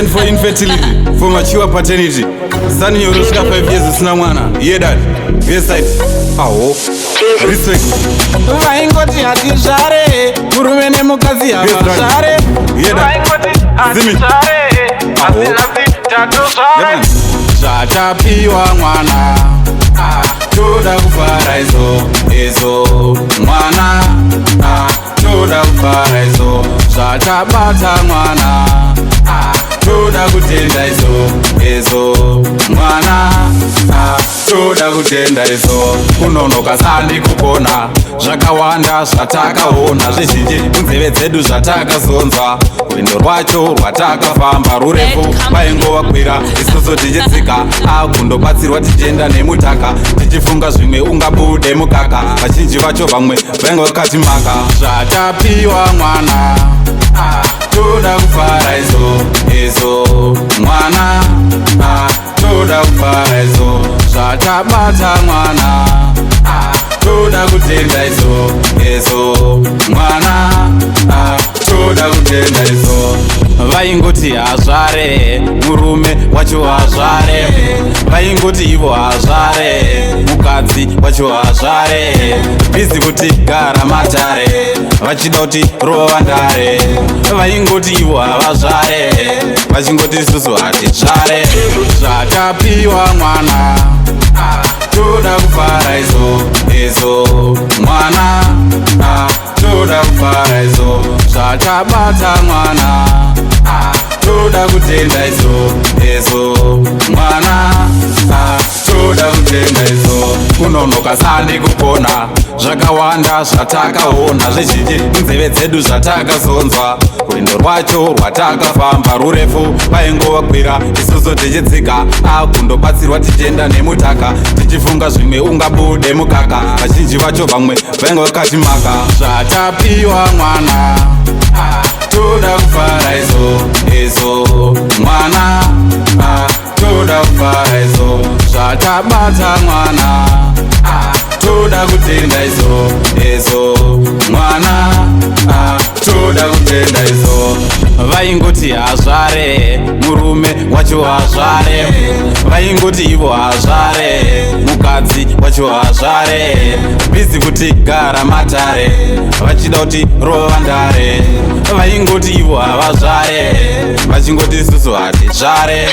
for infertility, for mature paternity. Son yorosvika 5 years usina mwana. Yeah dad. Yes side. Awo. Respect. Vaingoti hatizvare, murume nemukadzi havazvare. Yeah dad. Hatizvare, hazvinasi tatozvare. Zvatapiwa mwana, toda kufara izo mwana, toda kufara izo. Zvatabata mwana, toda kutenda izo mwana, toda kutenda izo. Kunonoka sandi kupona, zvakawanda zvatakaona, zvizhinji munzeve dzedu zvatakazonzwa. Rwendo rwacho rwatakafamba rurefu, vaingova kwira isusu tichitsika, kundobatsirwa tichienda nemutaka, tichifunga zvimwe ungabude mukaka. Vazhinji vacho vamwe vainge vakatimaka. Zvatapiwa mwana, toda kufara izo mwana, toda kufara izo. Zvatabata mwana, toda kutenda izo mwana, toda kutenda izo. Vaingoti hazvare, murume wacho hazvare. Vaingoti ivo hazvare, mukadzi wacho hazvare. Bizi kuti gara matare, vachida kuti rova ndare. Vaingoti ivo havazvare, vachingoti isusu hatizvare. Zvatapiwa mwana, toda kufara izo mwana, toda kufara izo. Zvatabata mwana, toda kutenda izo mwana, toda kutenda izo. Kunonoka sandi kupona, zvakawanda zvatakaona, zvizhinji munzeve dzedu zvatakazonzwa. Rwendo rwacho rwatakafamba rurefu, vaingova kwira isusu tichitsika, kundobatsirwa tichienda nemutaka, tichifunga zvimwe ungabude mukaka. Vazhinji vacho vamwe vainge vakatimaka. Zvatapiwa mwana, toda kufara izo mwana, toda kufara izo. Zvatabata mwana, toda kutenda izo mwana, toda kutenda izo. Vaingoti hazvare, murume wacho hazvare. Vaingoti ivo hazvare, mukadzi wacho hazvare. Bizi kuti gara matare, vachida kuti rova ndare. Vaingoti ivo havazvare, vachingoti isusu hatizvare.